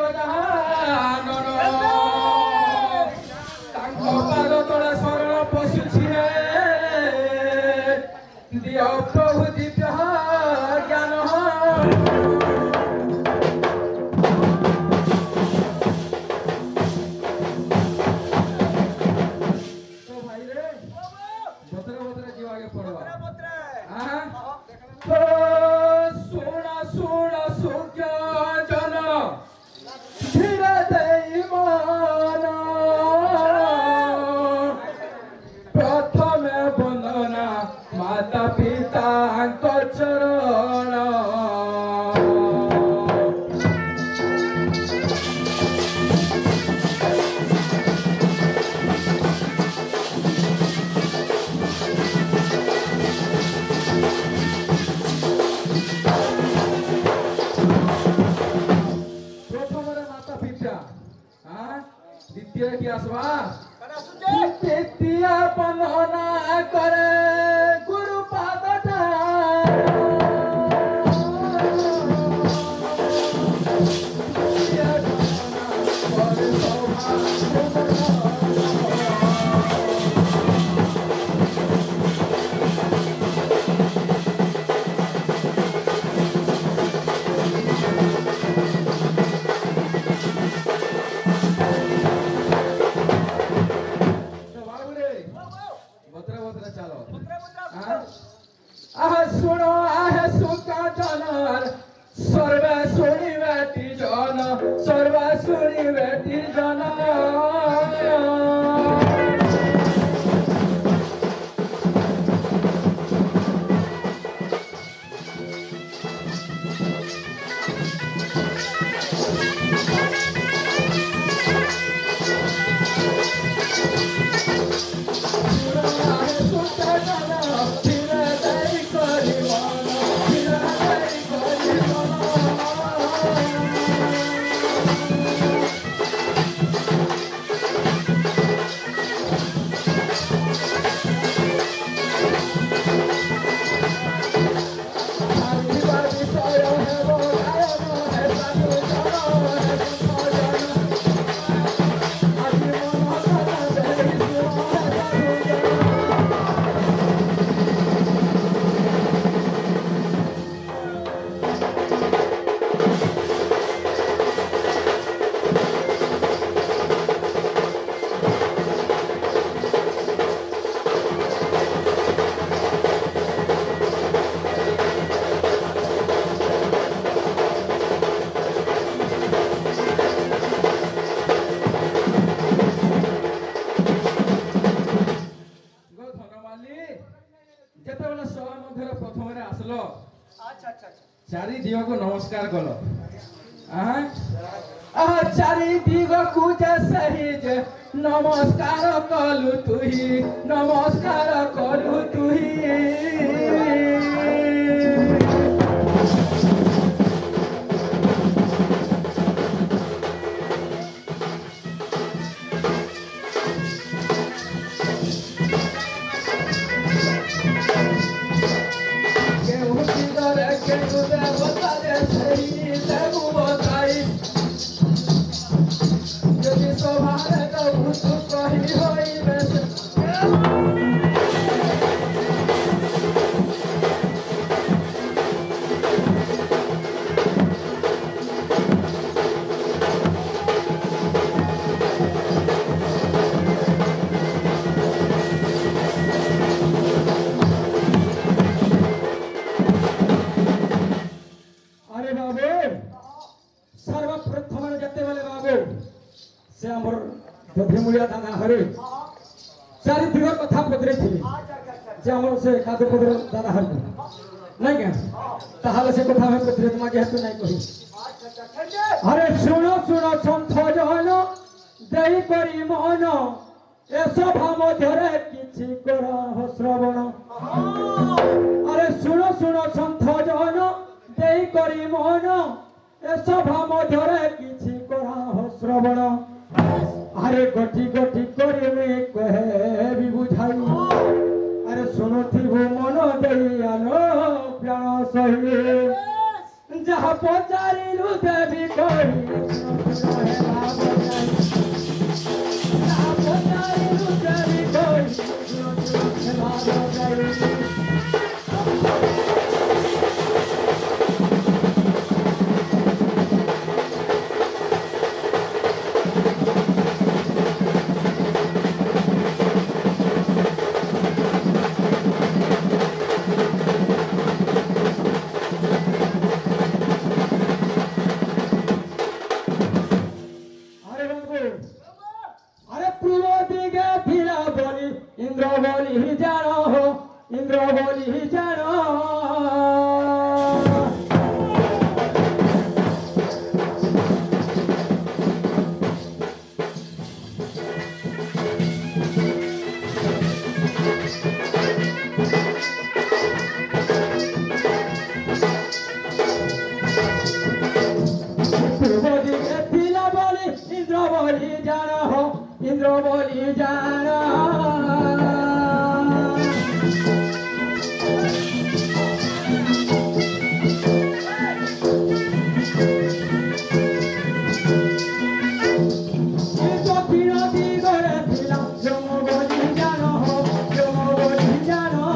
ଗଜାନନ ତାଙ୍କ ପାଦ ତଳେ ଶରଣ ପଶୁଛି ଦିଅ ପ୍ରଭୁ ଦିବ୍ୟ ଜ୍ଞାନ चारि दिग को नमस्कार कल चारि दिग को सही नमस्कार कलु तुही नमस्कार कलु तुही चारि दिग कथा पत्र से कादे पत्र दादा हर नहीं क्या ताहले से कथा में पत्र तुम जेहेतु नहीं कही अरे सुनो सुनो संथ जहन देई करी मन ए सभा मध्यरे किछि करह श्रवण अरे सुनो सुनो संथ जहन देई करी मन ए सभा मध्यरे किछि करह श्रवण अरे गठी गठी करे में कहे भी बुझाई अरे सुनो थिबो मन देई आलो प्राण सही जहाँ पचारिलु देवी कही ইন্দ্র বলি জানো ইন্দ্র বলি জানা দক্ষিণ দিগরে ছিলাম যম বলি জানো যম বলি জানো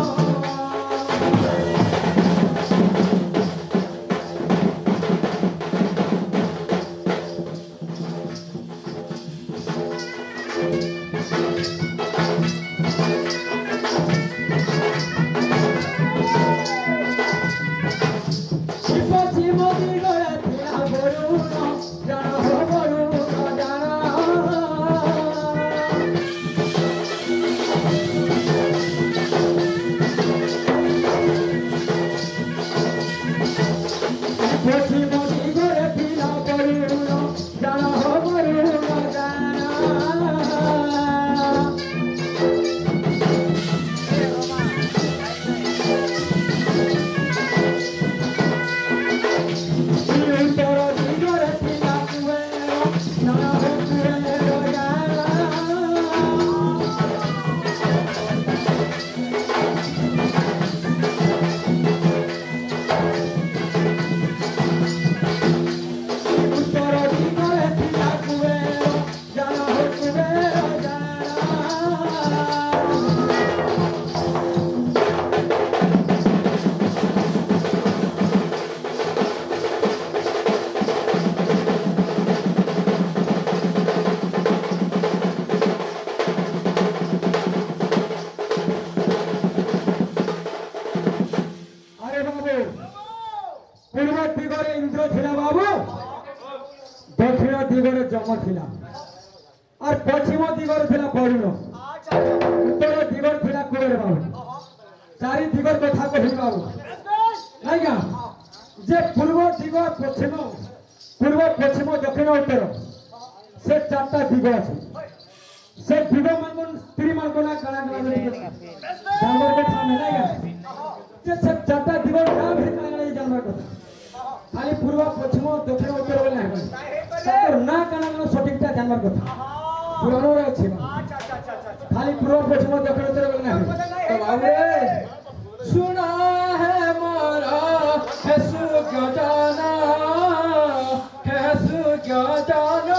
পূর্ব দিগরে ইন্দ্র ছিলা বাবু দক্ষিণ দিগরে যম ছিলা আর পশ্চিম দিগরে ছিলা বরুণ উত্তর দিগর ছিলা কুবের বাবু চারি দিগর কথা কহি বাবু নাই গা যে পূর্ব দিগ পশ্চিম দক্ষিণ উত্তর সে চারটা দিগ আছে সে দিগ মানব স্ত্রী মানব না কানা কানা জানবার কথা নাই গা যে সে চারটা দিগর নাম হে কানা জানবার কথা খালি পূর্ব পশ্চিম দক্ষিণ উত্তর বলে না তার না কানা কানা সঠিকটা জানবার কথা পুরানো আছে খালি পূর্ব পশ্চিম দক্ষিণ উত্তর বলে না তো বাবু सुना है मारा है सुख जाना है सुख जाना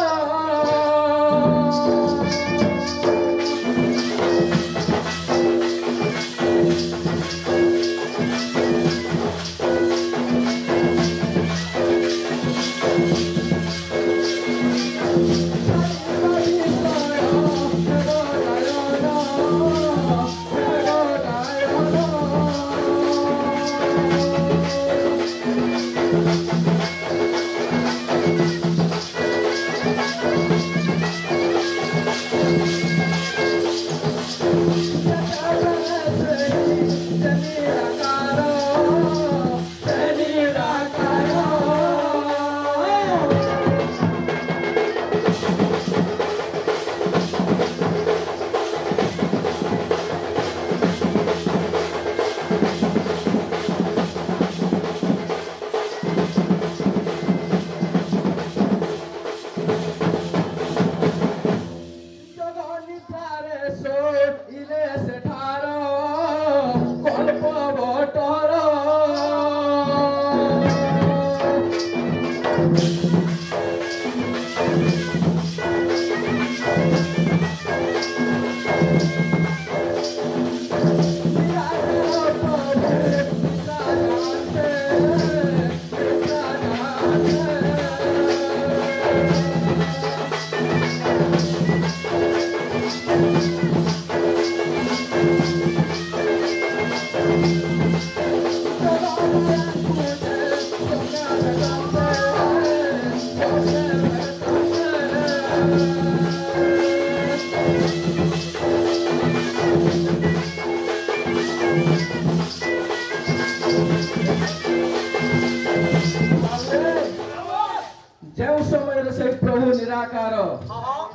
ଯେଉଁ ସମୟରେ ସେ ପ୍ରଭୁ ନିରାକାର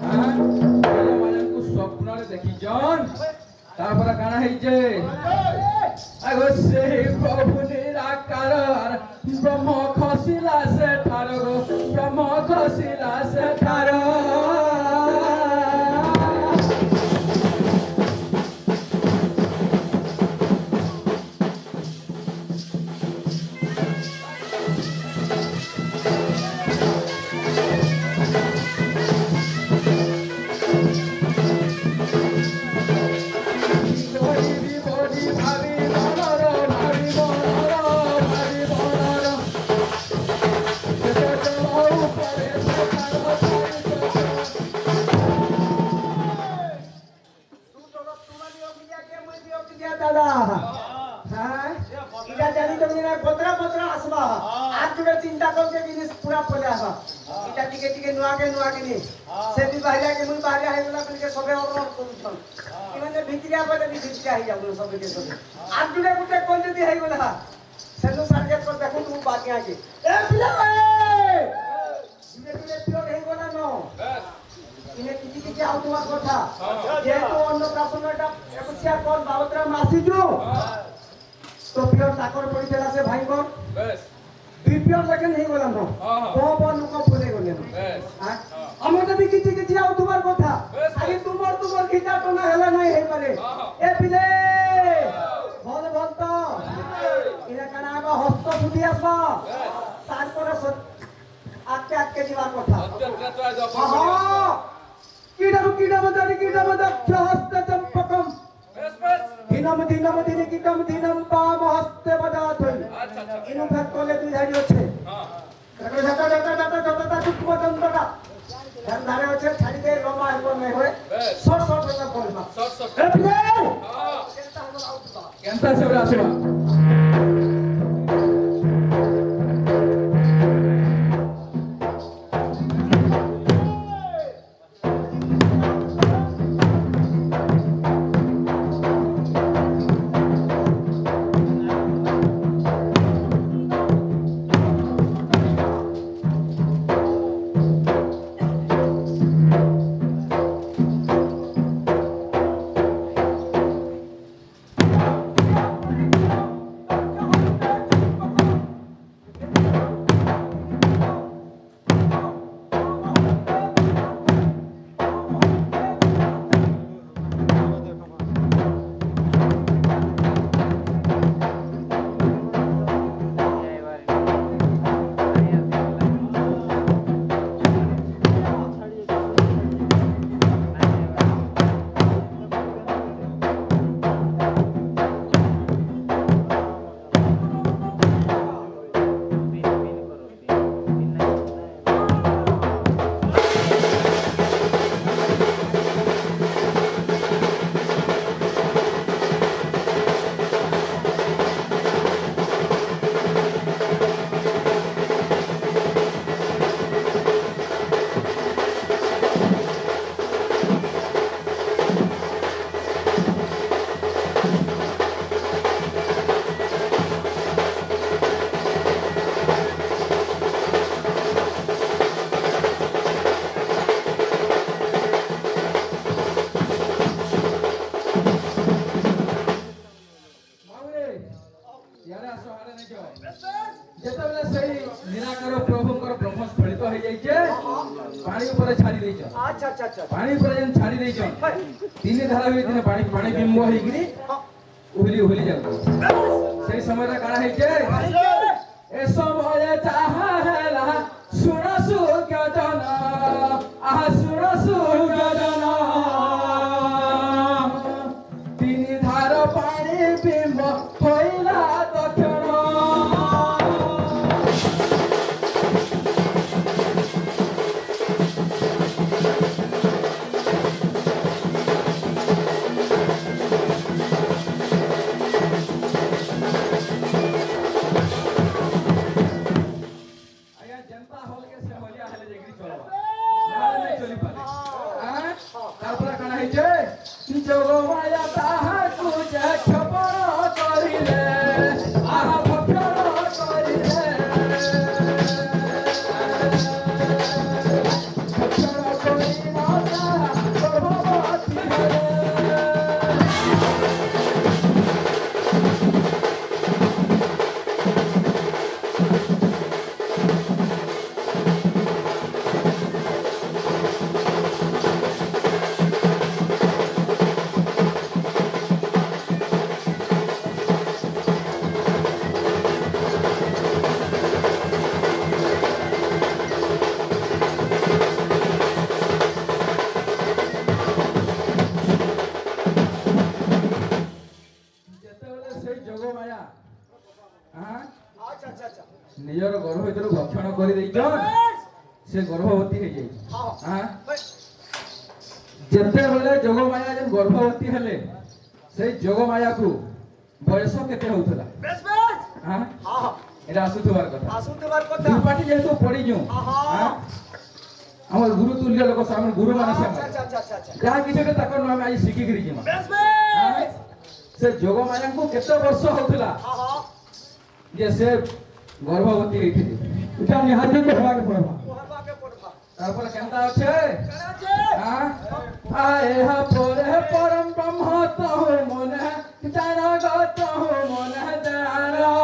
ମାନଙ୍କୁ ସ୍ୱପ୍ନରେ ଦେଖିଛନ୍ ତାପରେ କାଣା ହେଇଛେ ଆଗ ସେହି ପ୍ରଭୁ ନିରାକାର ବ୍ରହ୍ମ ଖସିଲା ସେଠାର ବ୍ରହ୍ମ ଖସିଲା ସେଠାର चिंता करके जिनिस पूरा पड़े आवा इटा टिके टिके नुआ के नी से भी बाहरिया के मुई बाहरिया है बोला फिर के सबे और करूछन कि माने भितरिया पड़े भी भितरिया ही जाऊ सब के सब आज जुड़े गुटे कोन जदी है बोला सेनु सारके पर देखो तू बाकी आके ए पिला ए धीरे प्योर है बोला नो इने किछि किछि आउ तुम्हार कथा जे तो अन्न प्रासंगटा एकुचिया कोन बावत्रा मासी जो तो प्योर ताकर पड़ी देला से भाई को बस प्योर लेकिन नहीं बोला नो तो लोक बोले गले हम जब किछि आउ तुम्हार कथा आगे तुमर खिचा तो ना हला नहीं है पारे ए पिले बोल तो इना काना आबा हस्त फुटी आबा तार पर आके दिवा कथा हां कीड़ा मदर हस्त चंपकम दिनम दिनम पाम हस्ते बजात होई इनु फट कोले दुई धाडी আছে दादा कुकुम चंद्रका धारे আছে ছাড়ি দে লম্বা হইব নাই হয় শর্ট না বলবা শর্ট এ প্লে কেনতা সেবরা আসবা যেতবেলে সেই নিরাকার প্রভুঙ্কর ব্রহ্মস্ফলিত হয়ে যাইছে পানি উপরে ছাড়ি দেইছ আচ্ছা পানি উপরে যেন ছাড়ি দেইছ তিন ধারা হই দিনে পানি বিম্ব হইগিরি উহলি যাও সেই সময়টা কারা হইছে এ সময়ে চাহা হেলা শুন সুজ্ঞজন আহা শুন সুজ্ঞজন তিন ধার পানি বিম্ব হইলা দক্ষিণ ହେଇଛନ୍ ସେ ଗର୍ଭବତୀ ହେଇଯାଇଛି ଯେତେବେଳେ ଯୋଗମାୟା ଯେନ୍ ଗର୍ଭବତୀ ହେଲେ ସେଇ ଯୋଗମାୟାକୁ ବୟସ କେତେ ହଉଥିଲା এটা আসুথবার কথা দুপাটি যেহেতু পড়িছু আমার গুরু তুল্য লোক আমার গুরু মানে যাহা কিছু তাকর আমি আজ শিখিকি ଯିମା সে যোগমায়াଙ୍କୁ কেতে বর্ষ হউଥିଲା যে সে গর্ভবতী হইছিল এটা নিহাতি কহবাকে পড়বা তারপরে কেনতা আছে আয়েহা পরে পরম ব্রহ্ম তহু মনে জানাগত মনে জানা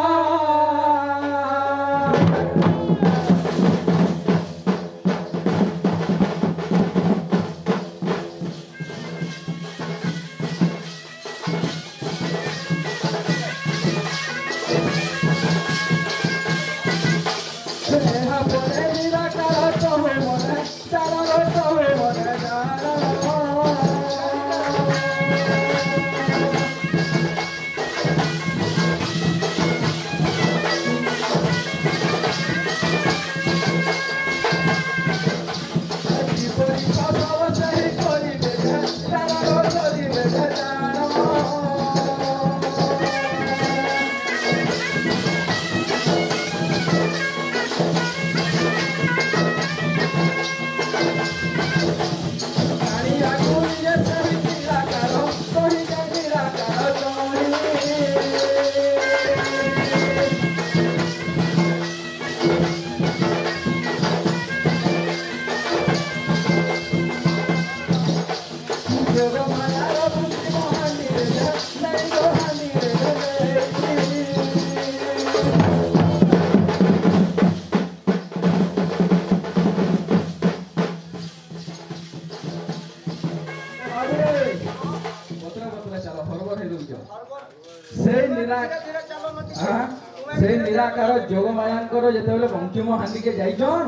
সেই নিরাকার যোগমায়াঙ্কর যেতবেলে পঞ্চম হান্ডিকে যাইছন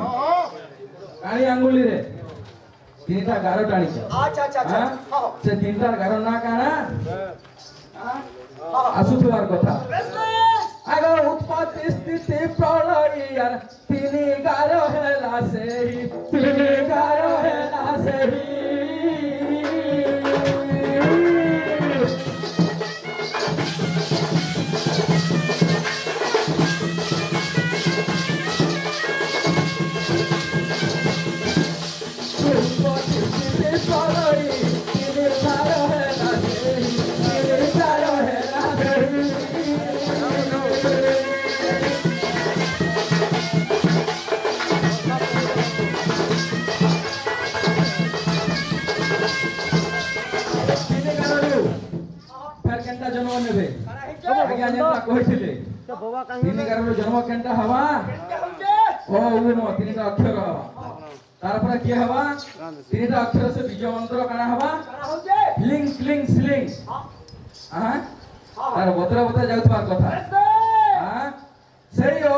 কানি আঙ্গুলিরে তিনটা গার টাଣିছ সে তিনটার গার না কানা আসুথবার কথা আগ উৎপত্তি স্থিতি প্রলয় তিনি গার হেলা সেই তিনি গার হেলা সেই জন্ম নেবে আজ্ঞা যেটা কইছিলে তিনি কারণ জন্ম কেনটা হবা ও উম তিনটা অক্ষর হবা তারপরে কি হবা তিনটা অক্ষর সে বীজ মন্ত্র কানা হবা লিং ক্লিং স্লিং আর বতরা বতরা যাউতবার কথা সেই ও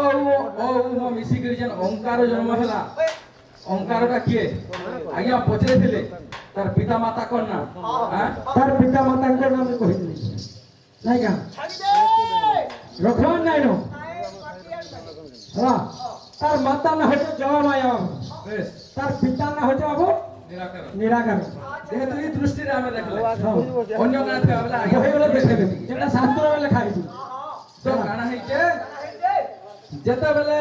উম মিশি করি যেন ওঙ্কার জন্ম হেলা ওঙ্কারটা কিয়ে আজ্ঞা পচরেছিলে তার পিতা মাতা কোন না তার পিতা মাতাঙ্কর নাম কহিলি নাই গা রখন নাই নো হ্যাঁ তার মাতা না হচ্ছে যোগমায়া বেশ তার পিতা না হচ্ছে বাবু নিরাকার নিরাকার যেহেতু এই দৃষ্টিরে আমি দেখলে অন্য গান থাকলে আগে হয়ে গেল দেখে দেবি যেটা শাস্ত্রে লেখা হইছে তো গান হইছে যেতেবেলে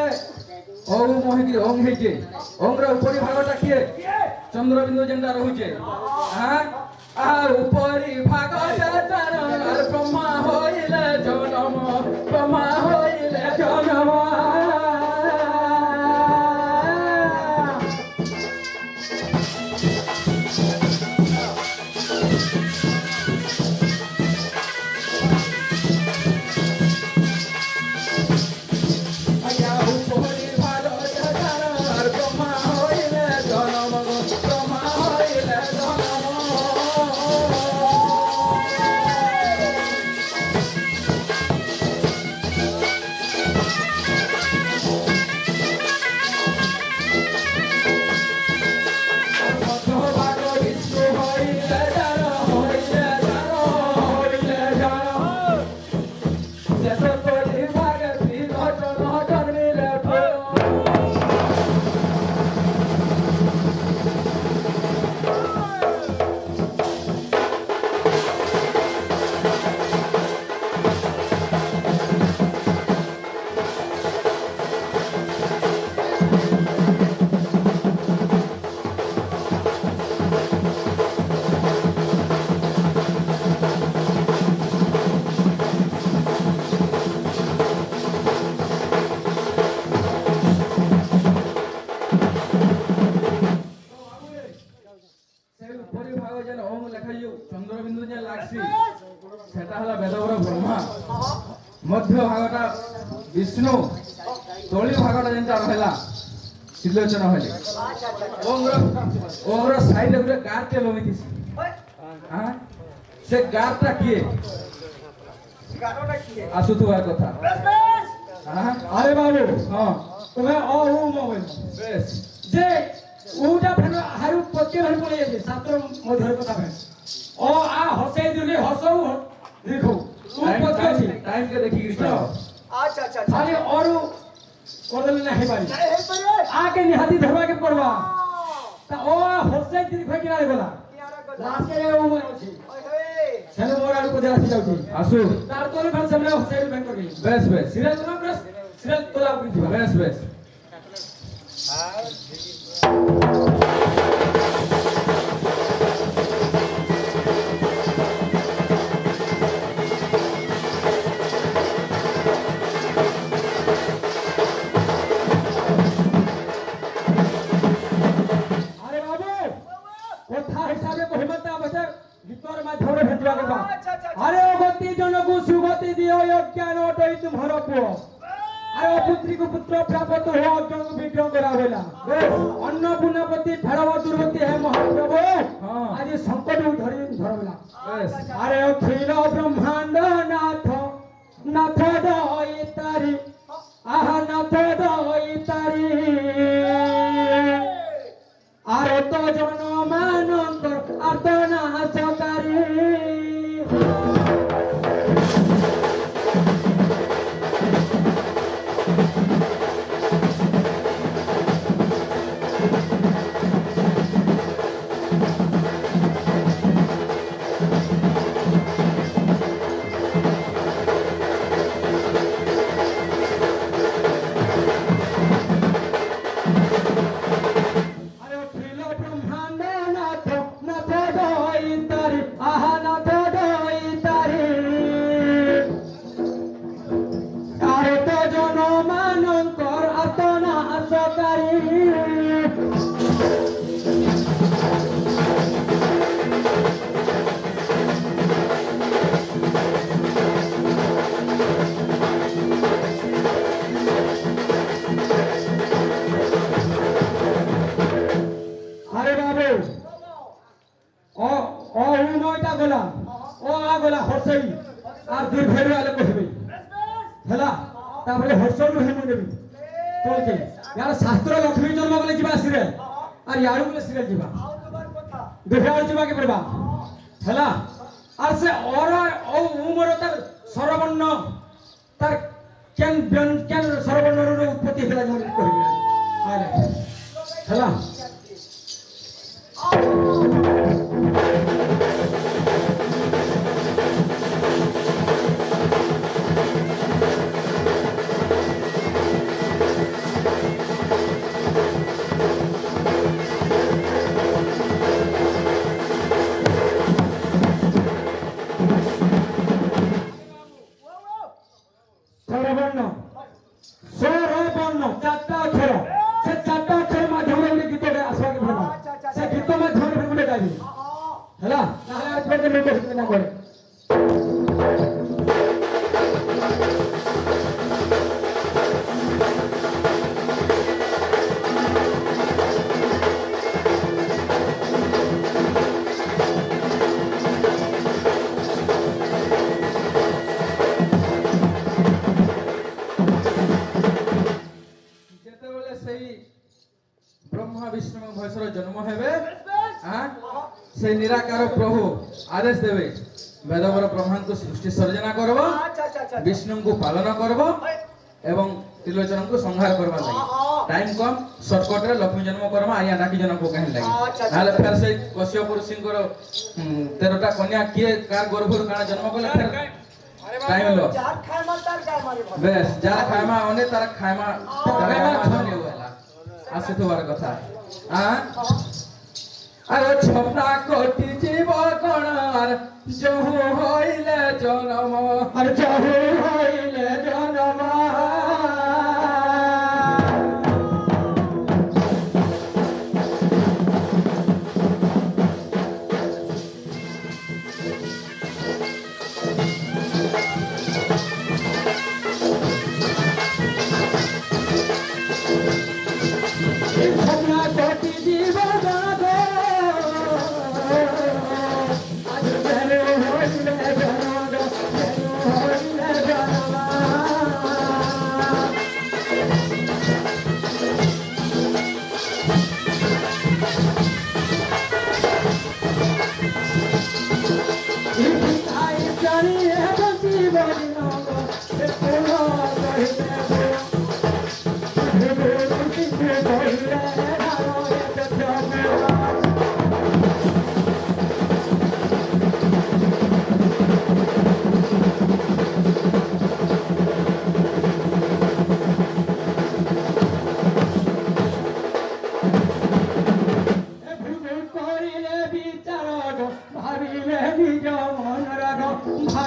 ও মহিদি অং হইছে অংর উপরি ভাগটা কিয়ে চন্দ্রবিন্দু যেটা রহুছে হ্যাঁ আর উপরি ভাগটা জান আর ব্রহ্মা হইলে জনম ব্রহ্মা হইলে জনম লেখা যে চন্দ্রবিন্দু যে লাগছি সেটা হলো বেদবর ব্রহ্মা মধ্য ভাগটা বিষ্ণু তলি ভাগটা যেটা রহিলা ত্রিলোচন হইলে ওর সাইডে গুলো গাঁটে লমিতেছি হ্যাঁ সে গাঁটটা কিয়ে আসুথবার কথা হ্যাঁ আরে বাবু হ্যাঁ তুমি ও মোবাইল বেশ যে ওটা ফের হারু পকে ভর পড়ে যাচ্ছে ছাত্র মধ্যে কথা ফের ও আ হসাই দিলে হসাও দেখো ও পকে আছে টাইম কে দেখি গিরি যাও আচ্ছা আচ্ছা খালি অরু করলে না হেবারি আগে নিহাতি ধরবা কে পড়বা তা ও হসাই দিলে ফের কিনারে গলা লাস্টে ও মরে আছে সেনে মোর আলু কোদে আসি যাଉଛି আসু তার তোলে ফের সামনে হসাই ব্যাংক করবি বেশ বেশ সিরিয়াল তোলা প্রেস সিরিয়াল তোলা উঠি দিবা বেশ বেশ আরে বাবু কথা হিসাবে কহিবা তা বসে ভিতর মাধ্যমে ভেটলা করবা আরে অগতি জনকু সুগতি দিও অজ্ঞান অটই তোমার পুয় আরে অপুত্রীকু পুত্র প্রাপ্ত হো অজ্ঞানকু বিগ্রহ করা হইলা অন্নপূর্ণপতি ফেরব দুর্গতি হে মহাপ্রভু আজ সংকট ধরি ধরলা বেশ আরে অখিল ব্রহ্মাণ্ড নাথ নাথ দই তারি আহা নাথ দই তারি আর তো জনমানন্দর আর্তনাশকারী আরে অখিল ব্রহ্মাণ্ড নাথ নাথ দই তারি আহা নাথ দই তারি আর তো জনমানন্দর আর্তনাশকারী আরে বাবু ও ও নয়টা গোলা ও গোলা হরসই আর দুই ভেড়ু আলে কহিবে হেলা তারপরে হরসরু হেমু নেবি তোকে ইয়ার শাস্ত্র লক্ষ্মী জন্ম বলে ଯିବା সিরিয়াল আর ইয়ারু বলে সিরিয়াল ଯିବା দুফার ଯିବା কে পড়বা হেলা আর সে অর ও উমর তার সরবর্ণ তার কেন কেন সরবর্ণর উৎপত্তি হেলা যেমন কহিবে আরে হেলা সরবর্ণ সরবর্ণ চারটা অক্ষর সে চারটা অক্ষর মাধ্যমে উনি গীতটা আসবাকে ভরবা সে গীত মাধ্যমে উনি গাইবে হেলা তাহলে আপনাদের লোক হতে না করে যেতেবেলে সেই ব্রহ্মা বিষ্ণু এবং মহেশ্বর জন্ম হবে হ্যাঁ সেই নিরাকার প্রভু আদেশ দেবে বেদবর ব্রহ্মাଙ୍କୁ সৃষ্টি সর্জনা করব বিষ্ণুଙ୍କୁ পালন করব এবং ত্রিলোচনଙ୍କୁ সংহার করবা লাগি টাইম কম শর্টকট রে লক্ষ্মী জন্ম করবা আইয়া ডাকি জনক কাহিনী লাগি তাহলে ফের সেই কশ্যপ ঋষিଙ୍କର 13টা কন্যা কিয়ে কার গর্ভରୁ কাଣା জন্ম কলে ফের টাইম লো যার খায়মা তার গায়মারে ভালো বেশ যারা খায়মা অনে তারা খায়মা ধন্য হইলা আসে তোমার কথা হ্যাঁ আরে ছপনা কোটি জীব গণার জহু হইলে জনম আর চাহু হইলে জনম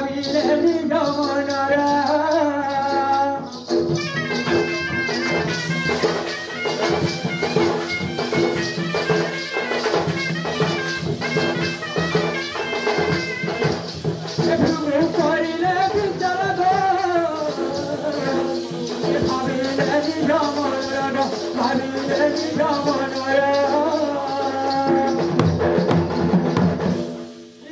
ভাবিলে নিজ মনরা করিলে বিচার ভাবিলে নিজ মনরা ভাবিলে নিজ মনরা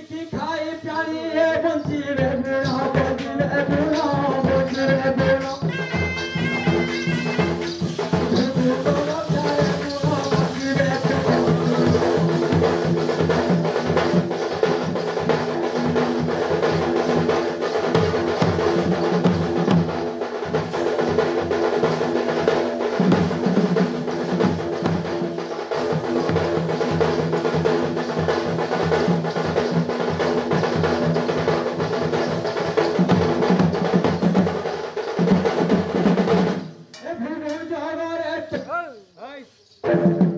কি খাই প্রাণীয়ে বঞ্চিবে বুড়া বঞ্চিবে বুড়া বঞ্চিবে বুড়া Hey!